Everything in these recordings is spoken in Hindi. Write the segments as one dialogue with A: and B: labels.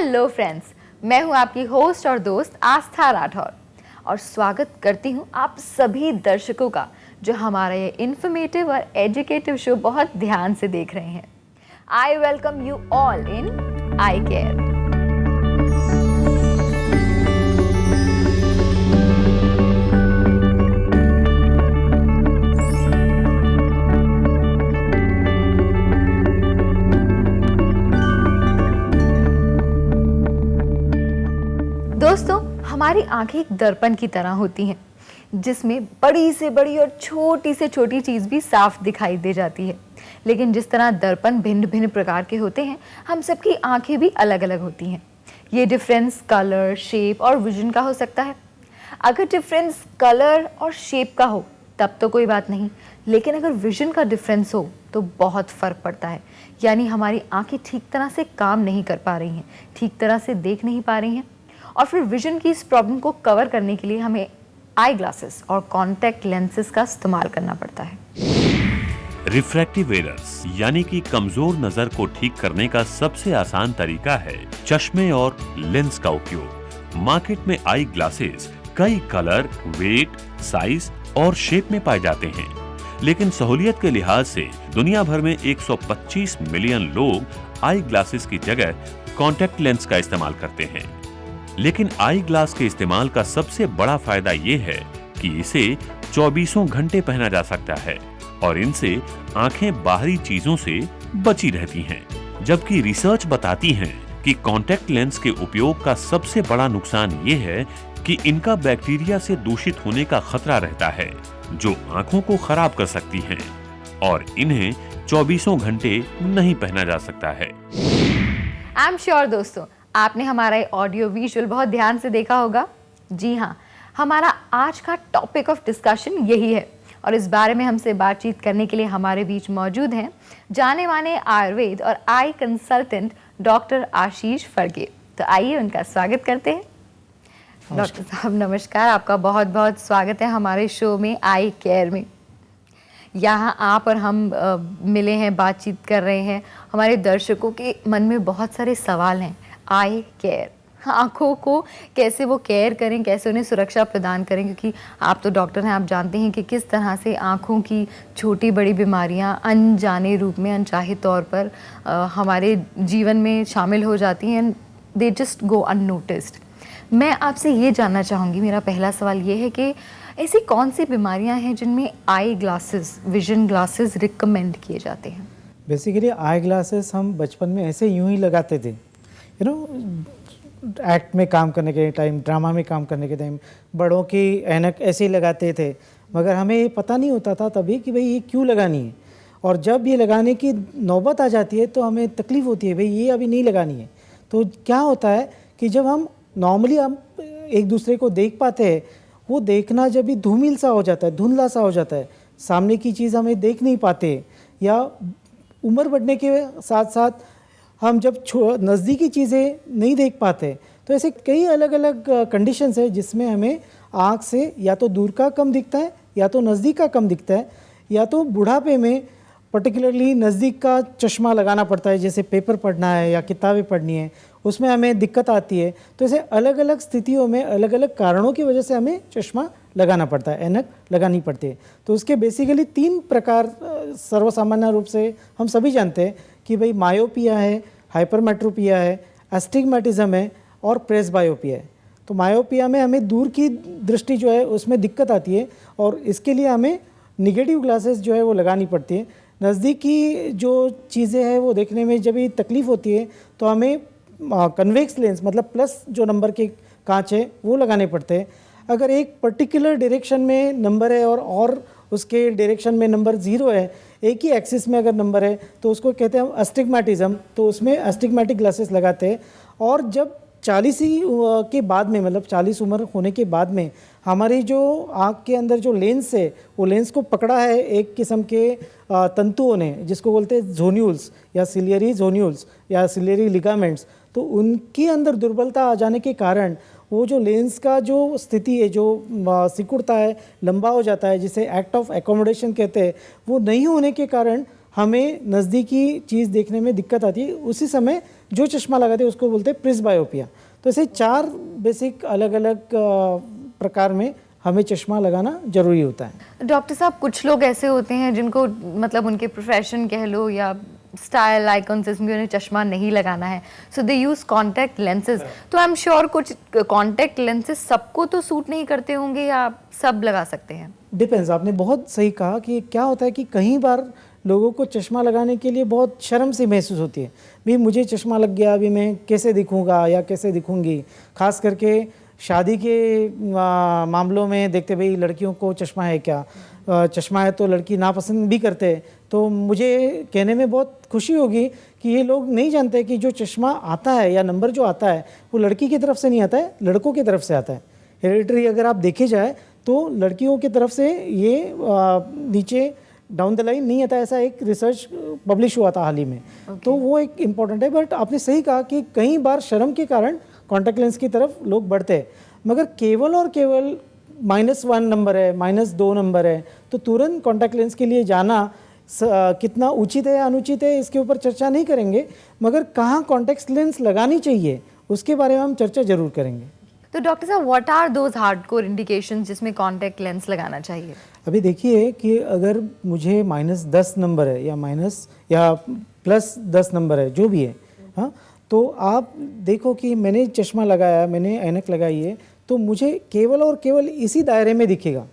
A: हेलो फ्रेंड्स, मैं हूं आपकी होस्ट और दोस्त आस्था राठौर और स्वागत करती हूं आप सभी दर्शकों का जो हमारा ये इन्फॉर्मेटिव और एजुकेटिव शो बहुत ध्यान से देख रहे हैं। I welcome you all in I care. दोस्तों, हमारी आंखें एक दर्पण की तरह होती हैं जिसमें बड़ी से बड़ी और छोटी से छोटी चीज़ भी साफ दिखाई दे जाती है। लेकिन जिस तरह दर्पण भिन्न भिन्न प्रकार के होते हैं, हम सबकी आंखें भी अलग अलग होती हैं। ये डिफरेंस कलर, शेप और विजन का हो सकता है। अगर डिफरेंस कलर और शेप का हो तब तो कोई बात नहीं, लेकिन अगर विजन का डिफरेंस हो तो बहुत फ़र्क पड़ता है। यानी हमारी आंखें ठीक तरह से काम नहीं कर पा रही हैं, ठीक तरह से देख नहीं पा रही हैं, और फिर विजन की इस प्रॉब्लम को कवर करने के लिए हमें आई ग्लासेस और कॉन्टैक्ट लेंसेज का इस्तेमाल करना पड़ता है।
B: रिफ्रैक्टिव एरर्स यानी कि कमजोर नजर को ठीक करने का सबसे आसान तरीका है चश्मे और लेंस का उपयोग। मार्केट में आई ग्लासेस कई कलर, वेट, साइज और शेप में पाए जाते हैं, लेकिन सहूलियत के लिहाज से दुनिया भर में 125 मिलियन लोग आई ग्लासेस की जगह कॉन्टैक्ट लेंस का इस्तेमाल करते हैं। लेकिन आई ग्लास के इस्तेमाल का सबसे बड़ा फायदा ये है कि इसे 24 घंटे पहना जा सकता है और इनसे आंखें बाहरी चीजों से बची रहती हैं। जबकि रिसर्च बताती है कि कॉन्टैक्ट लेंस के उपयोग का सबसे बड़ा नुकसान ये है कि इनका बैक्टीरिया से दूषित होने का खतरा रहता है जो आंखों को खराब कर सकती हैं और इन्हें 24 घंटे नहीं पहना जा सकता है।
A: आई एम श्योर दोस्तों, आपने हमारा ये ऑडियो विजुअल बहुत ध्यान से देखा होगा। जी हाँ, हमारा आज का टॉपिक ऑफ डिस्कशन यही है और इस बारे में हमसे बातचीत करने के लिए हमारे बीच मौजूद हैं जाने माने आयुर्वेद और आई कंसल्टेंट डॉक्टर आशीष फरगे। तो आइए उनका स्वागत करते हैं। डॉक्टर साहब नमस्कार, आपका बहुत बहुत स्वागत है हमारे शो में आई केयर में। यहाँ आप और हम मिले हैं, बातचीत कर रहे हैं। हमारे दर्शकों के मन में बहुत सारे सवाल हैं। आई केयर, आँखों को कैसे वो केयर करें, कैसे उन्हें सुरक्षा प्रदान करें, क्योंकि आप तो डॉक्टर हैं, आप जानते हैं कि किस तरह से आँखों की छोटी बड़ी बीमारियां अनजाने रूप में, अनचाहे तौर पर हमारे जीवन में शामिल हो जाती हैं। They just go unnoticed. मैं आपसे ये जानना चाहूँगी, मेरा पहला सवाल ये है कि ऐसी कौन सी बीमारियाँ हैं जिनमें eye glasses, vision glasses recommend किए जाते हैं?
C: बेसिकली आई ग्लासेस हम बचपन में ऐसे यूं ही लगाते थे, एक्ट में काम करने के टाइम, ड्रामा में काम करने के टाइम बड़ों की ऐनक ऐसे ही लगाते थे, मगर हमें ये पता नहीं होता था तभी कि भाई ये क्यों लगानी है। और जब ये लगाने की नौबत आ जाती है तो हमें तकलीफ़ होती है, भाई ये अभी नहीं लगानी है। तो क्या होता है कि जब हम नॉर्मली हम एक दूसरे को देख पाते हैं, वो देखना जब भी धूमिल सा हो जाता है, धुंधला सा हो जाता है, सामने की चीज़ हमें देख नहीं पाते, या उम्र बढ़ने के साथ साथ हम जब नज़दीकी चीज़ें नहीं देख पाते, तो ऐसे कई अलग अलग कंडीशंस है जिसमें हमें आँख से या तो दूर का कम दिखता है या तो नज़दीक का कम दिखता है, या तो बुढ़ापे में पर्टिकुलरली नज़दीक का चश्मा लगाना पड़ता है, जैसे पेपर पढ़ना है या किताबें पढ़नी है, उसमें हमें दिक्कत आती है। तो ऐसे अलग अलग स्थितियों में अलग अलग कारणों की वजह से हमें चश्मा लगाना पड़ता है, ऐनक लगानी पड़ती है। तो उसके बेसिकली 3 प्रकार सर्वसामान्य रूप से हम सभी जानते हैं कि भाई मायोपिया है, हाइपरमेट्रोपिया है, एस्टिग्मेटिज्म है और प्रेसबायोपिया है। तो मायोपिया में हमें दूर की दृष्टि जो है उसमें दिक्कत आती है और इसके लिए हमें निगेटिव ग्लासेस जो है वो लगानी पड़ती है। नज़दीकी जो चीज़ें हैं वो देखने में जब भी तकलीफ़ होती है तो हमें कन्वेक्स लेंस, मतलब प्लस जो नंबर के कांच है वो लगाने पड़ते हैं। अगर एक पर्टिकुलर डायरेक्शन में नंबर है और उसके डायरेक्शन में नंबर 0 है, एक ही एक्सिस में अगर नंबर है तो उसको कहते हैं अस्टिग्मेटिज्म, तो उसमें अस्टिग्मेटिक ग्लासेस लगाते हैं। और जब 40 के बाद में, मतलब 40 उम्र होने के बाद में हमारी जो आँख के अंदर जो लेंस है वो लेंस को पकड़ा है एक किस्म के तंतुओं ने, जिसको बोलते हैं जोन्यूल्स या सिलियरी जोन्यूल्स या सिलियरी लिगामेंट्स। तो उनके अंदर दुर्बलता आ जाने के कारण वो जो लेंस का जो स्थिति है, जो सिकुड़ता है, लंबा हो जाता है, जिसे एक्ट ऑफ एकोमोडेशन कहते हैं, वो नहीं होने के कारण हमें नज़दीकी चीज़ देखने में दिक्कत आती है। उसी समय जो चश्मा लगाते हैं उसको बोलते हैं प्रिस्बायोपिया। तो ऐसे 4 बेसिक अलग अलग प्रकार में हमें चश्मा लगाना जरूरी होता है।
A: डॉक्टर साहब, कुछ लोग ऐसे होते हैं जिनको मतलब उनके प्रोफेशन कह लो या स्टाइल आइकॉन्स में उन्हें चश्मा नहीं लगाना है, सो दे यूज कॉन्टैक्ट लेंसेज। तो आई एम श्योर कुछ कॉन्टैक्ट लेंसेज सबको तो सूट नहीं करते होंगे या सब लगा सकते हैं?
C: डिपेंड्स, आपने बहुत सही कहा कि क्या होता है कि कई बार लोगों को चश्मा लगाने के लिए बहुत शर्म सी महसूस होती है, भी मुझे चश्मा लग गया, अभी मैं कैसे दिखूंगा या कैसे दिखूंगी। खास करके शादी के मामलों में देखते भाई लड़कियों को चश्मा है क्या, चश्मा है तो लड़की नापसंद भी करते हैं। तो मुझे कहने में बहुत खुशी होगी कि ये लोग नहीं जानते कि जो चश्मा आता है या नंबर जो आता है वो लड़की की तरफ से नहीं आता है, लड़कों की तरफ से आता है। हेरिडिटरी अगर आप देखे जाए तो लड़कियों की तरफ से ये नीचे डाउन द लाइन नहीं आता, ऐसा एक रिसर्च पब्लिश हुआ था हाल ही में। तो वो एक इम्पॉर्टेंट है। बट आपने सही कहा कि कई बार शर्म के कारण कॉन्टैक्ट लेंस की तरफ लोग बढ़ते हैं, मगर केवल और केवल -1 नंबर है, -2 नंबर है तो तुरंत कॉन्टैक्ट लेंस के लिए जाना कितना उचित है या अनुचित है इसके ऊपर चर्चा नहीं करेंगे, मगर कहाँ कॉन्टैक्ट लेंस लगानी चाहिए उसके बारे में हम चर्चा जरूर करेंगे।
A: तो डॉक्टर साहब, what are those hardcore indications जिसमें कॉन्टैक्ट लेंस लगाना चाहिए?
C: अभी देखिए कि अगर मुझे -10 नंबर है या +10 नंबर है जो भी है, हाँ, तो आप देखो कि मैंने चश्मा लगाया, मैंने ऐनक लगाई है, तो मुझे केवल और केवल इसी दायरे में दिखेगा,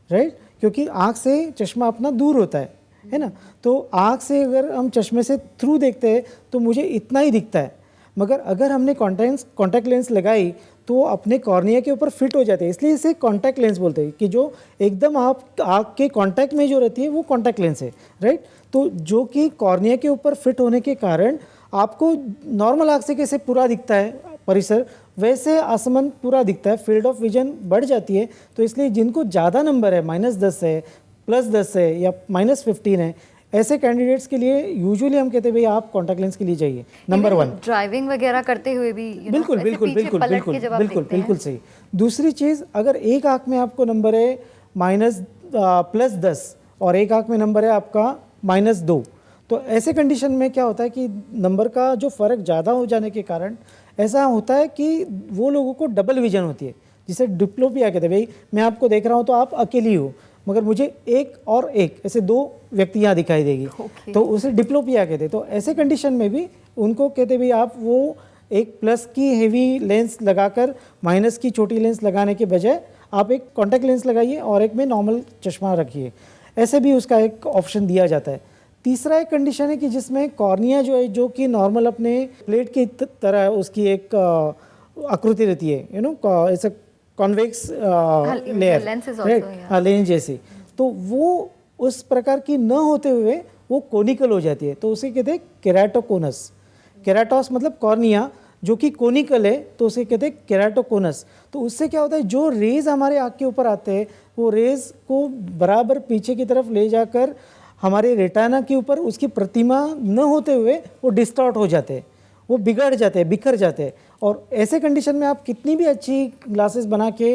C: राइट? क्योंकि आँख से चश्मा अपना दूर होता है ना। तो आँख से अगर हम चश्मे से थ्रू देखते हैं तो मुझे इतना ही दिखता है, मगर अगर हमने कॉन्टैक्ट लेंस लगाई तो अपने कॉर्निया के ऊपर फिट हो जाते हैं, इसलिए इसे कॉन्टैक्ट लेंस बोलते हैं कि जो एकदम आप आँख के कॉन्टैक्ट में जो रहती है वो कॉन्टैक्ट लेंस है, राइट? तो जो कि कॉर्निया के ऊपर फिट होने के कारण आपको नॉर्मल आँख से कैसे पूरा दिखता है परिसर, वैसे आसमान पूरा दिखता है, फील्ड ऑफ विजन बढ़ जाती है। तो इसलिए जिनको ज़्यादा नंबर है, -10 है, +10 है या -15 है, ऐसे कैंडिडेट्स के लिए यूजुअली हम कहते हैं भाई आप कॉन्टैक्ट लेंस के लिए जाइए। नंबर 1
A: ड्राइविंग वगैरह करते हुए भी
C: बिल्कुल बिल्कुल बिल्कुल बिल्कुल बिल्कुल बिल्कुल सही। दूसरी चीज़, अगर एक आँख में आपको नंबर है +10 और एक आँख में नंबर है आपका -2, तो ऐसे कंडीशन में क्या होता है कि नंबर का जो फ़र्क ज़्यादा हो जाने के कारण ऐसा होता है कि वो लोगों को डबल विजन होती है, जिसे डिप्लोपिया कहते हैं। भाई मैं आपको देख रहा हूँ तो आप अकेली हो, मगर मुझे एक और एक ऐसे 2 व्यक्ति यहाँ दिखाई देगी, तो उसे डिप्लोपिया कहते हैं। तो ऐसे कंडीशन में भी उनको कहते भाई आप वो एक प्लस की हेवी लेंस लगाकर माइनस की छोटी लेंस लगाने के बजाय आप एक कॉन्टैक्ट लेंस लगाइए और एक में नॉर्मल चश्मा रखिए, ऐसे भी उसका एक ऑप्शन दिया जाता है। तीसरा एक कंडीशन है कि जिसमें कॉर्निया जो है, जो कि नॉर्मल अपने प्लेट की तरह उसकी एक आकृति रहती है, ऐसा कॉन्वेक्स लेयर, लेंस जैसी, तो वो उस प्रकार की न होते हुए वो कोनिकल हो जाती है, तो उसे कहते हैं केराटोकोनस। केराटोस मतलब कॉर्निया, जो कि कोनिकल है तो उसे कहते हैं केराटोकोनस। तो उससे क्या होता है, जो रेज हमारे आँख के ऊपर आते हैं वो रेज को बराबर पीछे की तरफ ले जाकर हमारे रेटाना के ऊपर उसकी प्रतिमा न होते हुए वो डिस्टॉर्ट हो जाते हैं, वो बिगड़ जाते हैं, बिखर जाते हैं। और ऐसे कंडीशन में आप कितनी भी अच्छी ग्लासेस बना के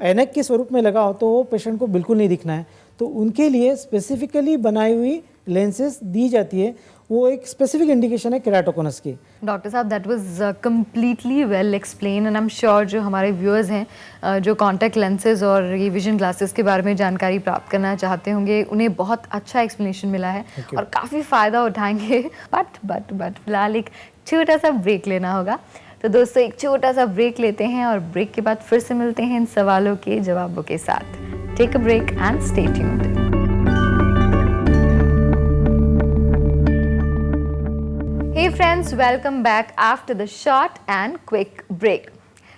C: ऐनक के स्वरूप में लगाओ तो वो पेशेंट को बिल्कुल नहीं दिखना है। तो उनके लिए स्पेसिफिकली बनाई हुई लेंसेज दी जाती है, वो एक स्पेसिफिक इंडिकेशन है केराटोकोनस की।
A: डॉक्टर साहब, that was completely well explain and I am sure जो हमारे व्यूअर्स हैं जो कॉन्टैक्ट लेंसेज और ये विजन ग्लासेस के बारे में जानकारी प्राप्त करना चाहते होंगे, उन्हें बहुत अच्छा एक्सप्लेनेशन मिला है और काफ़ी फ़ायदा उठाएंगे। बट फिलहाल एक छोटा सा ब्रेक लेना होगा। तो दोस्तों, एक छोटा सा ब्रेक लेते हैं और ब्रेक के बाद फिर से मिलते हैं इन सवालों के जवाबों के साथ। Take a break and stay tuned. Hey friends, welcome back after the short and quick break.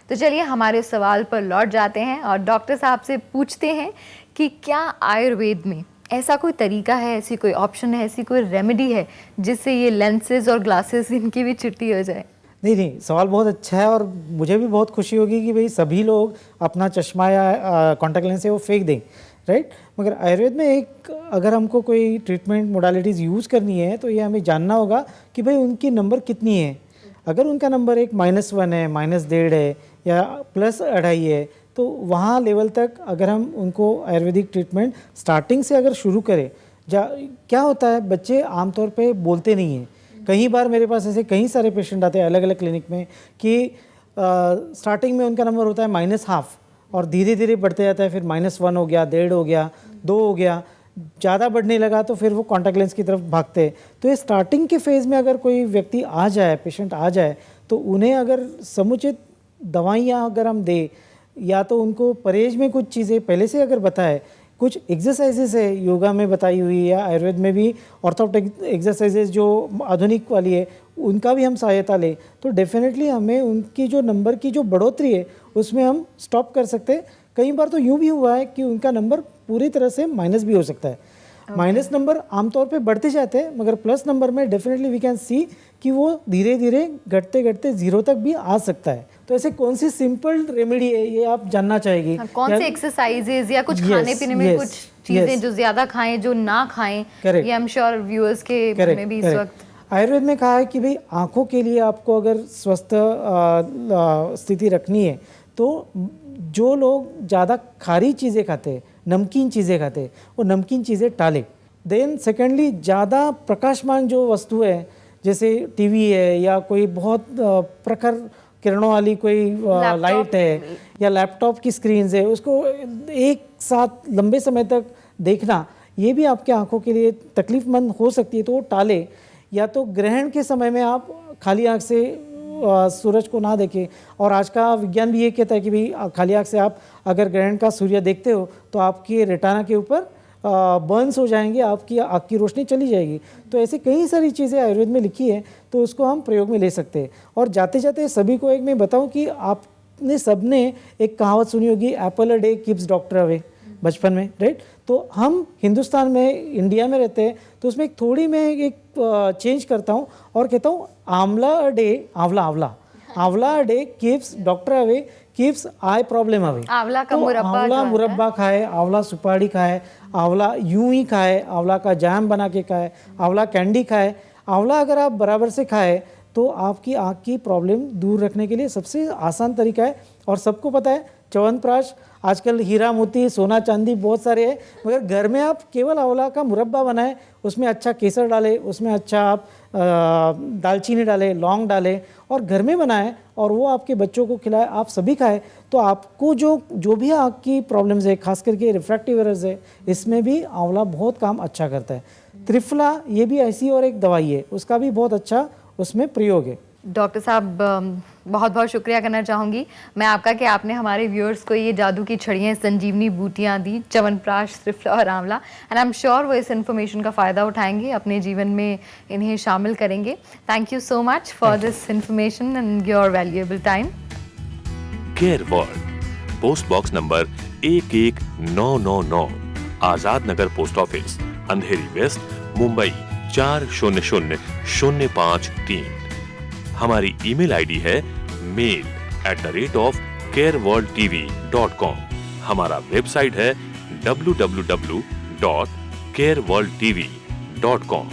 A: तो चलिए हमारे सवाल पर लौट जाते हैं और डॉक्टर साहब से पूछते हैं कि क्या आयुर्वेद में ऐसा कोई तरीका है, ऐसी कोई ऑप्शन है, ऐसी कोई रेमेडी है जिससे ये लेंसेज और ग्लासेस इनकी भी छुट्टी हो जाए?
C: नहीं, सवाल बहुत अच्छा है और मुझे भी बहुत खुशी होगी कि भाई सभी लोग अपना चश्मा या कॉन्टैक्ट लेंस है वो फेंक दें, राइट? मगर आयुर्वेद में एक अगर हमको कोई ट्रीटमेंट मोडालिटीज़ यूज़ करनी है तो ये हमें जानना होगा कि भाई उनकी नंबर कितनी है। अगर उनका नंबर एक -1 है, -1.5 है या +2.5 है, तो वहाँ लेवल तक अगर हम उनको आयुर्वेदिक ट्रीटमेंट स्टार्टिंग से अगर शुरू करें, क्या होता है, बच्चे आमतौर पे बोलते नहीं हैं कई बार मेरे पास ऐसे कई सारे पेशेंट आते हैं अलग अलग क्लिनिक में कि स्टार्टिंग में उनका नंबर होता है -1/2 और धीरे धीरे बढ़ते जाता है, फिर -1 हो गया, 1.5 हो गया, 2 हो गया, ज़्यादा बढ़ने लगा तो फिर वो कॉन्टैक्ट लेंस की तरफ भागते हैं। तो ये स्टार्टिंग के फेज़ में अगर कोई व्यक्ति आ जाए, पेशेंट आ जाए, तो उन्हें अगर समुचित दवाइयाँ अगर हम दें या तो उनको परहेज में कुछ चीज़ें पहले से अगर बताए, कुछ एक्सरसाइजेस है योगा में बताई हुई या आयुर्वेद में भी ऑर्थोपेडिक एक्सरसाइजेस जो आधुनिक वाली है उनका भी हम सहायता लें तो डेफिनेटली हमें उनकी जो नंबर की जो बढ़ोतरी है उसमें हम स्टॉप कर सकते हैं। कई बार तो यूँ भी हुआ है कि उनका नंबर पूरी तरह से माइनस भी हो सकता है। माइनस नंबर आमतौर पे बढ़ते जाते हैं मगर प्लस नंबर में डेफिनेटली वी कैन सी कि वो धीरे धीरे घटते घटते 0 तक भी आ सकता है। तो ऐसे कौन सी सिंपल रेमेडी है ये आप जानना चाहेगी?
A: कौन से एक्सरसाइजेज या कुछ खाने पीने में कुछ चीजें जो ज्यादा खाएं जो ना खाएं, ये आई एम श्योर व्यूअर्स के में भी इस वक्त
C: आयुर्वेद में कहा है कि भाई आँखों के लिए आपको अगर स्वस्थ स्थिति रखनी है तो जो लोग ज़्यादा खारी चीज़ें खाते हैं, नमकीन चीज़ें खाते हैं, वो नमकीन चीज़ें टालें। देन सेकेंडली ज़्यादा प्रकाशमान जो वस्तु है जैसे टीवी है या कोई बहुत प्रखर किरणों वाली कोई लाइट है या लैपटॉप की स्क्रीन है, उसको एक साथ लंबे समय तक देखना ये भी आपके आँखों के लिए तकलीफमंद हो सकती है, तो वो टालें। या तो ग्रहण के समय में आप खाली आँख से सूरज को ना देखें। और आज का विज्ञान भी ये कहता है कि भाई खाली आँख से आप अगर ग्रहण का सूर्य देखते हो तो आपकी रेटाना के ऊपर बर्न्स हो जाएंगे, आपकी आँख की रोशनी चली जाएगी। तो ऐसे कई सारी चीज़ें आयुर्वेद में लिखी है तो उसको हम प्रयोग में ले सकते हैं। और जाते जाते सभी को एक मैं बताऊं कि आपने सबने एक कहावत सुनी होगी, Apple a day keeps doctor away, बचपन में, राइट? तो हम हिंदुस्तान में, इंडिया में रहते हैं तो उसमें एक थोड़ी मैं एक चेंज करता हूँ और कहता हूँ आंवला अ डे, आंवला a day keeps doctor away, keeps I problem away.
A: आंवला का
C: मुरब्बा खाए, आंवला सुपारी खाए, आंवला यूं ही खाए, आंवला का जैम बना के खाए, आंवला कैंडी खाए। आंवला अगर आप बराबर से खाए तो आपकी आँख की प्रॉब्लम दूर रखने के लिए सबसे आसान तरीका है। और सबको पता है च्यवनप्राश, आजकल हीरा मोती सोना चांदी बहुत सारे हैं, मगर घर में आप केवल आंवला का मुरब्बा बनाएं, उसमें अच्छा केसर डालें, उसमें अच्छा आप दालचीनी डालें, लौंग डालें और घर में बनाएं और वो आपके बच्चों को खिलाएं, आप सभी खाएं, तो आपको जो भी आँख की प्रॉब्लम्स है, खास करके रिफ्रैक्टिव एरर्स है, इसमें भी आंवला बहुत काम अच्छा करता है। त्रिफला ये भी ऐसी और एक दवाई है, उसका भी बहुत अच्छा उसमें प्रयोग है।
A: डॉक्टर साहब बहुत बहुत शुक्रिया करना चाहूँगी मैं आपका कि आपने हमारे व्यूअर्स को ये जादू की छड़ियाँ, संजीवनी बूटियाँ दी, च्यवनप्राश, त्रिफला और आंवला, एंड आई एम श्योर वो इस इन्फॉर्मेशन का फ़ायदा उठाएंगे, अपने जीवन में इन्हें शामिल करेंगे। Thank you so much for this information and your valuable time.
B: Care world, post box number 11999, Azad Nagar post office, Andheri west, Mumbai 400053। हमारी ईमेल आईडी है mail@careworldtv.com। हमारा वेबसाइट है www.careworldtv.com।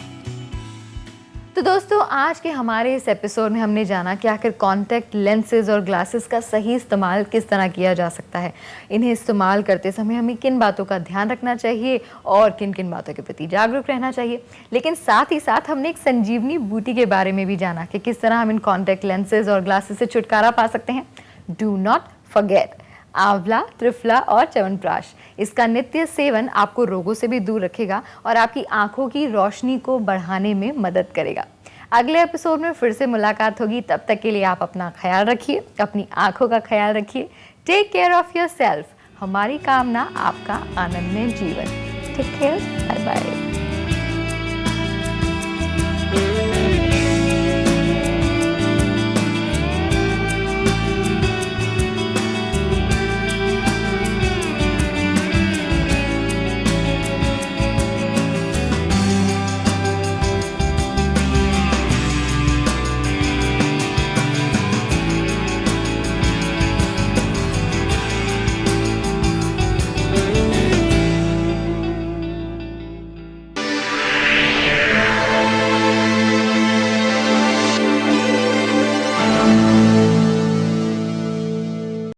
A: तो दोस्तों आज के हमारे इस एपिसोड में हमने जाना कि आखिर कॉन्टैक्ट लेंसेज और ग्लासेस का सही इस्तेमाल किस तरह किया जा सकता है, इन्हें इस्तेमाल करते समय हमें किन बातों का ध्यान रखना चाहिए और किन किन बातों के प्रति जागरूक रहना चाहिए। लेकिन साथ ही साथ हमने एक संजीवनी बूटी के बारे में भी जाना कि किस तरह हम इन कॉन्टैक्ट लेंसेज और ग्लासेस से छुटकारा पा सकते हैं। डू नॉट फॉरगेट आंवला, त्रिफला और च्यवनप्राश, इसका नित्य सेवन आपको रोगों से भी दूर रखेगा और आपकी आंखों की रोशनी को बढ़ाने में मदद करेगा। अगले एपिसोड में फिर से मुलाकात होगी, तब तक के लिए आप अपना ख्याल रखिए, अपनी आंखों का ख्याल रखिए। Take care of yourself. हमारी कामना आपका आनंदमय जीवन। Take care, bye bye.